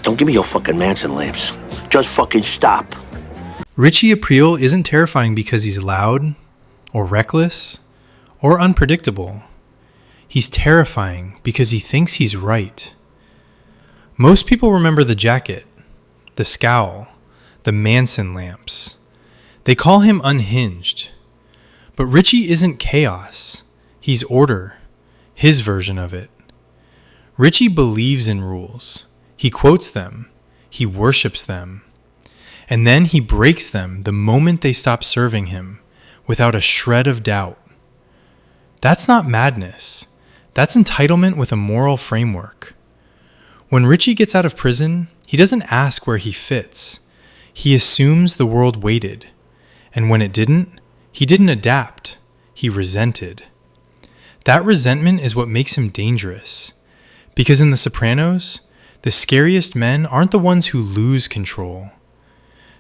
Don't give me your fucking Manson lamps. Just fucking stop. Richie Aprile isn't terrifying because he's loud, or reckless, or unpredictable. He's terrifying because he thinks he's right. Most people remember the jacket, the scowl, the Manson lamps. They call him unhinged. But Richie isn't chaos. He's order, his version of it. Richie believes in rules. He quotes them. He worships them. And then he breaks them the moment they stop serving him, without a shred of doubt. That's not madness. That's entitlement with a moral framework. When Richie gets out of prison, he doesn't ask where he fits. He assumes the world waited. And when it didn't, he didn't adapt. He resented. That resentment is what makes him dangerous. Because in The Sopranos, the scariest men aren't the ones who lose control.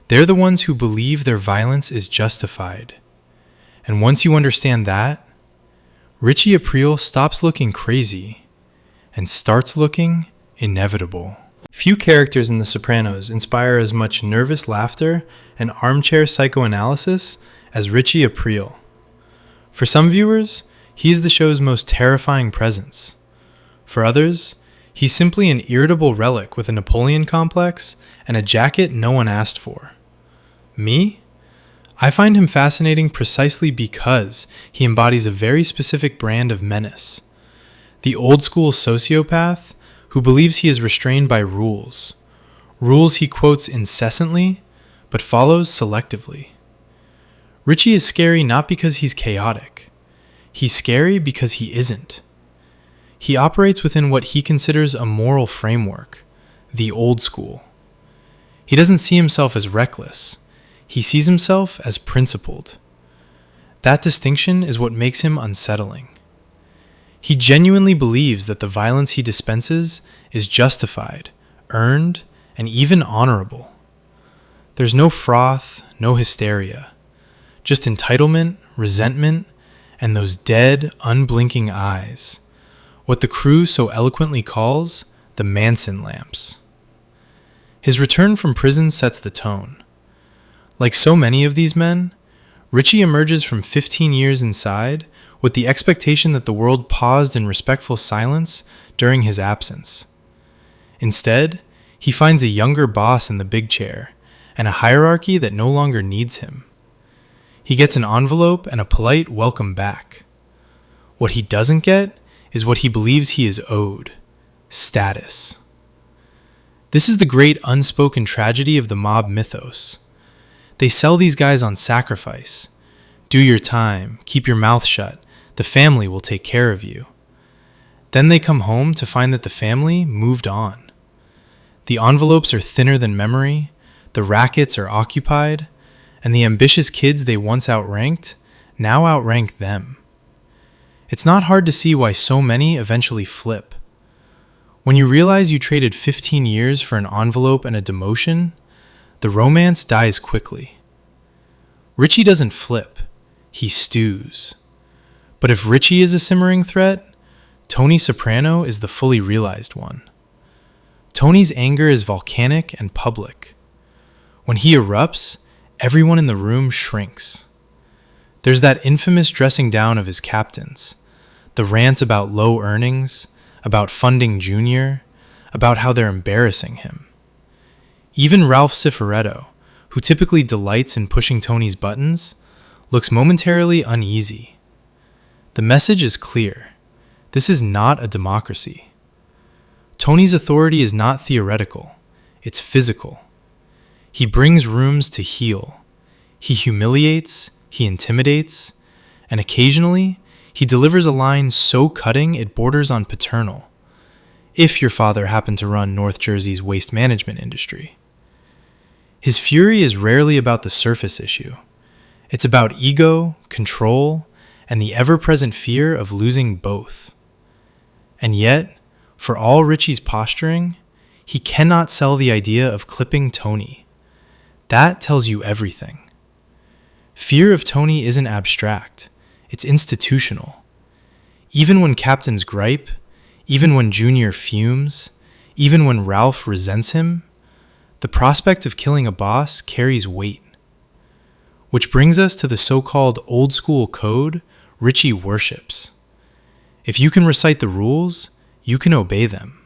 They're the ones who believe their violence is justified. And once you understand that, Richie Aprile stops looking crazy and starts looking inevitable. Few characters in The Sopranos inspire as much nervous laughter and armchair psychoanalysis as Richie Aprile. For some viewers, he's the show's most terrifying presence. For others, he's simply an irritable relic with a Napoleon complex and a jacket no one asked for. Me? I find him fascinating precisely because he embodies a very specific brand of menace. The old-school sociopath who believes he is restrained by rules. Rules he quotes incessantly, but follows selectively. Richie is scary not because he's chaotic. He's scary because he isn't. He operates within what he considers a moral framework, the old school. He doesn't see himself as reckless. He sees himself as principled. That distinction is what makes him unsettling. He genuinely believes that the violence he dispenses is justified, earned, and even honorable. There's no froth, no hysteria, just entitlement, resentment, and those dead, unblinking eyes, what the crew so eloquently calls the Manson lamps. His return from prison sets the tone. Like so many of these men, Richie emerges from 15 years inside with the expectation that the world paused in respectful silence during his absence. Instead, he finds a younger boss in the big chair and a hierarchy that no longer needs him. He gets an envelope and a polite welcome back. What he doesn't get is what he believes he is owed: status. This is the great unspoken tragedy of the mob mythos. They sell these guys on sacrifice. Do your time, keep your mouth shut, the family will take care of you. Then they come home to find that the family moved on. The envelopes are thinner than memory, the rackets are occupied, and the ambitious kids they once outranked now outrank them. It's not hard to see why so many eventually flip. When you realize you traded 15 years for an envelope and a demotion, the romance dies quickly. Richie doesn't flip, he stews. But if Richie is a simmering threat, Tony Soprano is the fully realized one. Tony's anger is volcanic and public. When he erupts, everyone in the room shrinks. There's that infamous dressing down of his captains, the rant about low earnings, about funding Junior, about how they're embarrassing him. Even Ralph Cifaretto, who typically delights in pushing Tony's buttons, looks momentarily uneasy. The message is clear. This is not a democracy. Tony's authority is not theoretical, it's physical. He brings rooms to heal. He humiliates, he intimidates, and occasionally he delivers a line so cutting it borders on paternal, if your father happened to run North Jersey's waste management industry. His fury is rarely about the surface issue. It's about ego, control, and the ever-present fear of losing both. And yet, for all Richie's posturing, he cannot sell the idea of clipping Tony. That tells you everything. Fear of Tony isn't abstract, it's institutional. Even when captains gripe, even when Junior fumes, Even when Ralph resents him, the prospect of killing a boss carries weight. Which brings us to the so-called old school code Richie worships. If you can recite the rules, you can obey them.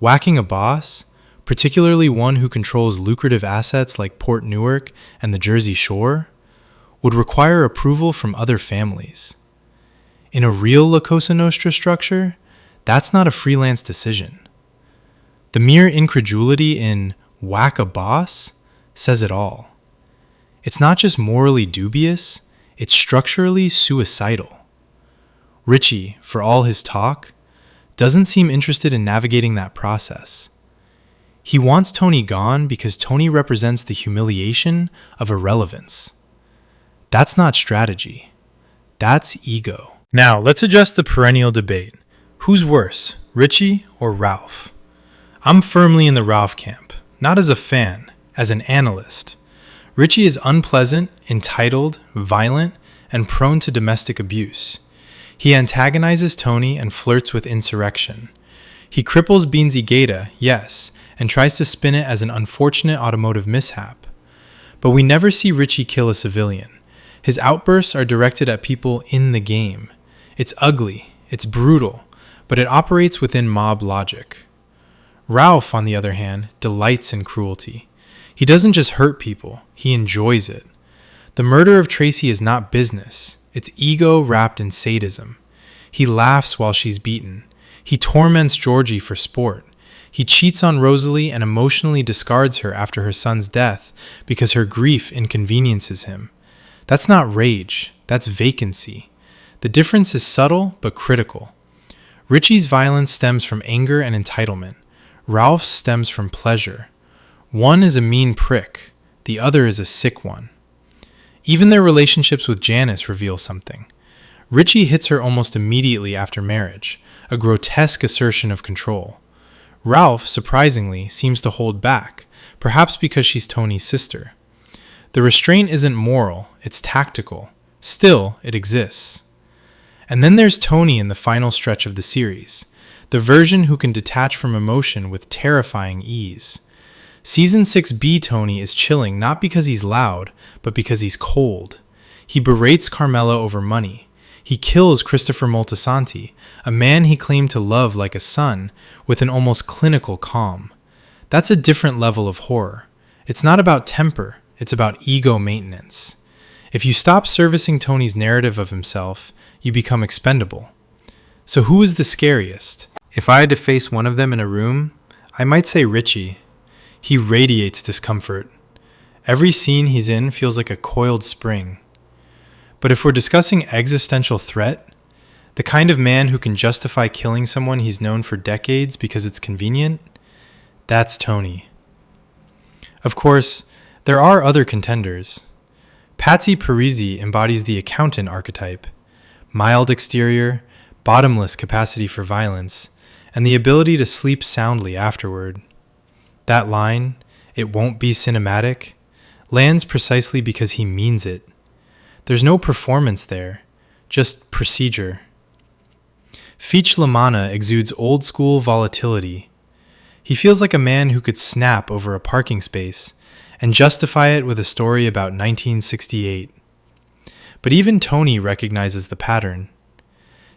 Whacking a boss, particularly one who controls lucrative assets like Port Newark and the Jersey Shore, would require approval from other families. In a real La Cosa Nostra structure, that's not a freelance decision. The mere incredulity in whack a boss says it all. It's not just morally dubious, it's structurally suicidal. Richie, for all his talk, doesn't seem interested in navigating that process. He wants Tony gone because Tony represents the humiliation of irrelevance. That's not strategy. That's ego. Now, let's address the perennial debate. Who's worse, Richie or Ralph? I'm firmly in the Ralph camp, not as a fan, as an analyst. Richie is unpleasant, entitled, violent, and prone to domestic abuse. He antagonizes Tony and flirts with insurrection. He cripples Beansy Gaeta, yes, and tries to spin it as an unfortunate automotive mishap. But we never see Richie kill a civilian. His outbursts are directed at people in the game. It's ugly, it's brutal, but it operates within mob logic. Ralph, on the other hand, delights in cruelty. He doesn't just hurt people, he enjoys it. The murder of Tracy is not business, it's ego wrapped in sadism. He laughs while she's beaten. He torments Georgie for sport. He cheats on Rosalie and emotionally discards her after her son's death because her grief inconveniences him. That's not rage, that's vacancy. The difference is subtle but critical. Richie's violence stems from anger and entitlement. Ralph's stems from pleasure. One is a mean prick, the other is a sick one. Even their relationships with Janice reveal something. Richie hits her almost immediately after marriage, a grotesque assertion of control. Ralph, surprisingly, seems to hold back, perhaps because she's Tony's sister. The restraint isn't moral, it's tactical. Still, it exists. And then there's Tony in the final stretch of the series, the version who can detach from emotion with terrifying ease. Season 6B Tony is chilling not because he's loud, but because he's cold. He berates Carmela over money. He kills Christopher Moltisanti, a man he claimed to love like a son, with an almost clinical calm. That's a different level of horror. It's not about temper, it's about ego maintenance. If you stop servicing Tony's narrative of himself, you become expendable. So who is the scariest? If I had to face one of them in a room, I might say Richie. He radiates discomfort. Every scene he's in feels like a coiled spring. But if we're discussing existential threat, the kind of man who can justify killing someone he's known for decades because it's convenient, that's Tony. Of course, there are other contenders. Patsy Parisi embodies the accountant archetype. Mild exterior, bottomless capacity for violence, and the ability to sleep soundly afterward. That line, "It won't be cinematic," lands precisely because he means it. There's no performance there, just procedure. Feech Lamanna exudes old-school volatility. He feels like a man who could snap over a parking space and justify it with a story about 1968. But even Tony recognizes the pattern.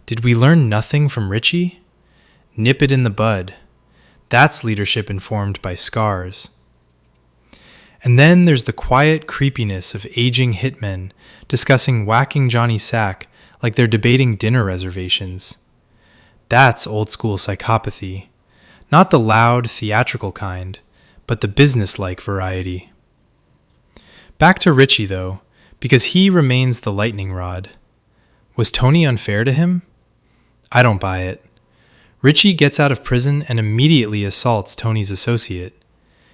Did we learn nothing from Richie? Nip it in the bud. That's leadership informed by scars. And then there's the quiet creepiness of aging hitmen discussing whacking Johnny Sack like they're debating dinner reservations. That's old-school psychopathy. Not the loud, theatrical kind, but the business-like variety. Back to Richie, though, because he remains the lightning rod. Was Tony unfair to him? I don't buy it. Richie gets out of prison and immediately assaults Tony's associate.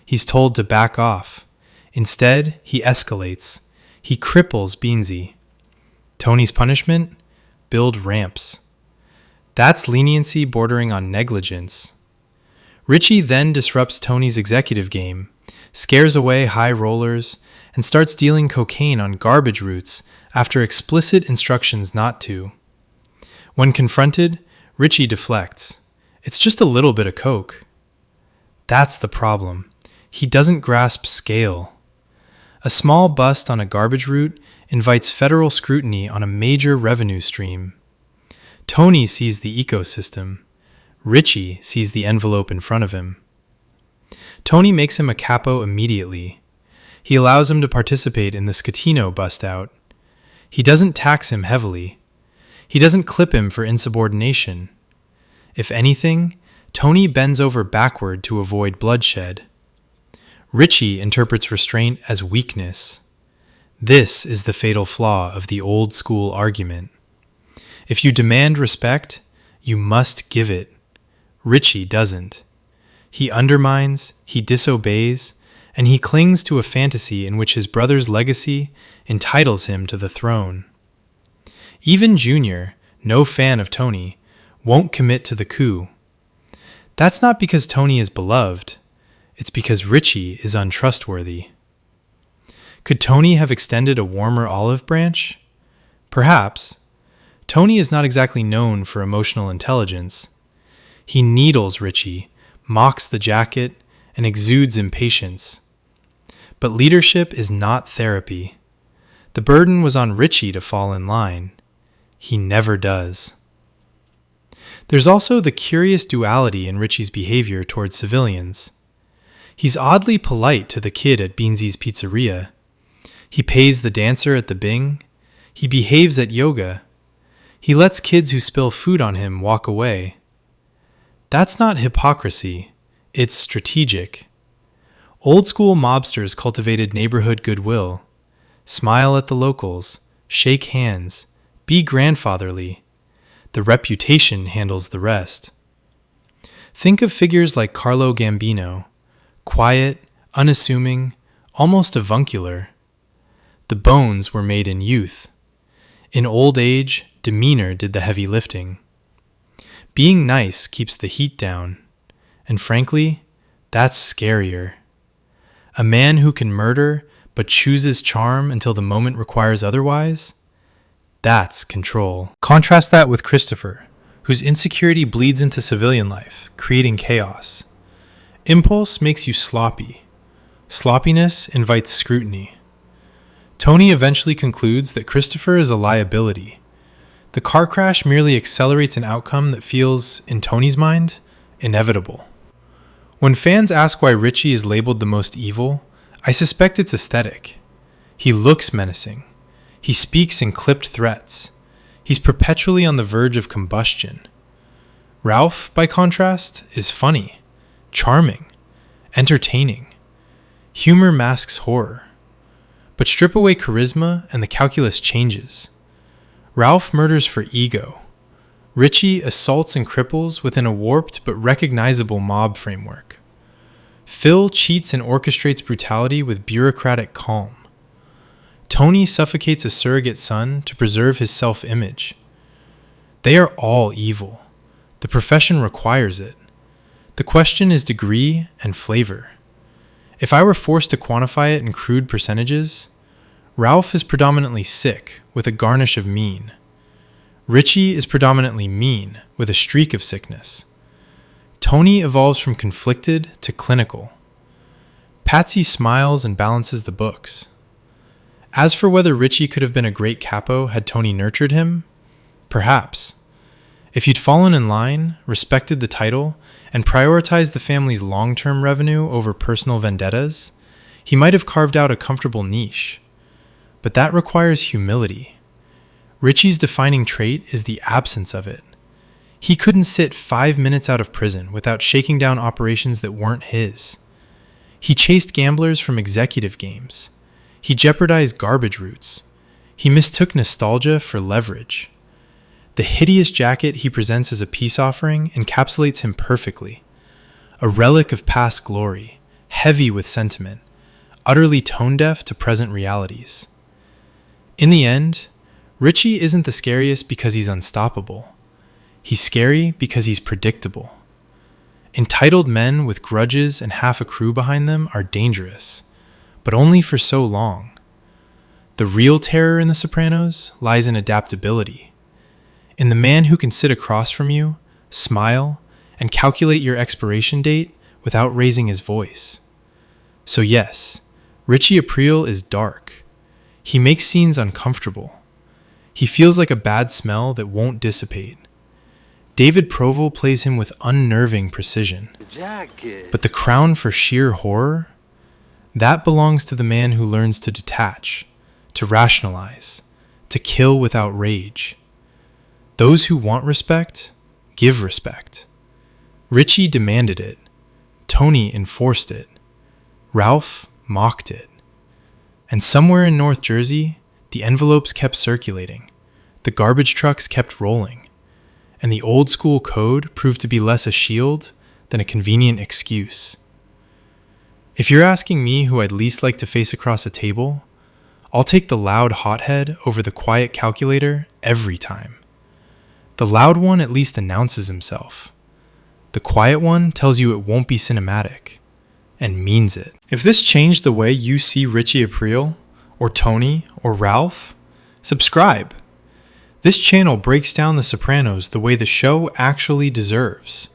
He's told to back off. Instead, he escalates. He cripples Beansy. Tony's punishment? Build ramps. That's leniency bordering on negligence. Richie then disrupts Tony's executive game, scares away high rollers, and starts dealing cocaine on garbage routes after explicit instructions not to. When confronted, Richie deflects. It's just a little bit of coke. That's the problem. He doesn't grasp scale. A small bust on a garbage route invites federal scrutiny on a major revenue stream. Tony sees the ecosystem. Richie sees the envelope in front of him. Tony makes him a capo immediately. He allows him to participate in the Scatino bust-out. He doesn't tax him heavily. He doesn't clip him for insubordination. If anything, Tony bends over backward to avoid bloodshed. Richie interprets restraint as weakness. This is the fatal flaw of the old-school argument. If you demand respect, you must give it. Richie doesn't. He undermines, he disobeys, and he clings to a fantasy in which his brother's legacy entitles him to the throne. Even Junior, no fan of Tony, won't commit to the coup. That's not because Tony is beloved. It's because Richie is untrustworthy. Could Tony have extended a warmer olive branch? Perhaps. Tony is not exactly known for emotional intelligence. He needles Richie, mocks the jacket, and exudes impatience. But leadership is not therapy. The burden was on Richie to fall in line. He never does. There's also the curious duality in Richie's behavior towards civilians. He's oddly polite to the kid at Beansy's Pizzeria. He pays the dancer at the Bing. He behaves at yoga. He lets kids who spill food on him walk away. That's not hypocrisy. It's strategic. Old-school mobsters cultivated neighborhood goodwill. Smile at the locals. Shake hands. Be grandfatherly. The reputation handles the rest. Think of figures like Carlo Gambino. Quiet, unassuming, almost avuncular. The bones were made in youth. In old age, demeanor did the heavy lifting. Being nice keeps the heat down. And frankly, that's scarier. A man who can murder but chooses charm until the moment requires otherwise? That's control. Contrast that with Christopher, whose insecurity bleeds into civilian life, creating chaos. Impulse makes you sloppy. Sloppiness invites scrutiny. Tony eventually concludes that Christopher is a liability. The car crash merely accelerates an outcome that feels, in Tony's mind, inevitable. When fans ask why Richie is labeled the most evil, I suspect it's aesthetic. He looks menacing. He speaks in clipped threats. He's perpetually on the verge of combustion. Ralph, by contrast, is funny, charming, entertaining. Humor masks horror. But strip away charisma and the calculus changes. Ralph murders for ego. Richie assaults and cripples within a warped but recognizable mob framework. Phil cheats and orchestrates brutality with bureaucratic calm. Tony suffocates a surrogate son to preserve his self-image. They are all evil. The profession requires it. The question is degree and flavor. If I were forced to quantify it in crude percentages, Ralph is predominantly sick with a garnish of mean. Richie is predominantly mean with a streak of sickness. Tony evolves from conflicted to clinical. Patsy smiles and balances the books. As for whether Richie could have been a great capo had Tony nurtured him, perhaps. If he'd fallen in line, respected the title, and prioritized the family's long-term revenue over personal vendettas, he might have carved out a comfortable niche. But that requires humility. Richie's defining trait is the absence of it. He couldn't sit 5 minutes out of prison without shaking down operations that weren't his. He chased gamblers from executive games. He jeopardized garbage routes. He mistook nostalgia for leverage. The hideous jacket he presents as a peace offering encapsulates him perfectly. A relic of past glory, heavy with sentiment, utterly tone-deaf to present realities. In the end, Richie isn't the scariest because he's unstoppable. He's scary because he's predictable. Entitled men with grudges and half a crew behind them are dangerous, but only for so long. The real terror in The Sopranos lies in adaptability. In the man who can sit across from you, smile, and calculate your expiration date without raising his voice. So yes, Richie Aprile is dark. He makes scenes uncomfortable. He feels like a bad smell that won't dissipate. David Proval plays him with unnerving precision. But the crown for sheer horror? That belongs to the man who learns to detach, to rationalize, to kill without rage. Those who want respect, give respect. Richie demanded it. Tony enforced it. Ralph mocked it. And somewhere in North Jersey, the envelopes kept circulating, the garbage trucks kept rolling, and the old school code proved to be less a shield than a convenient excuse. If you're asking me who I'd least like to face across a table, I'll take the loud hothead over the quiet calculator every time. The loud one at least announces himself. The quiet one tells you it won't be cinematic, and means it. If this changed the way you see Richie Aprile, or Tony, or Ralph, subscribe. This channel breaks down the Sopranos the way the show actually deserves.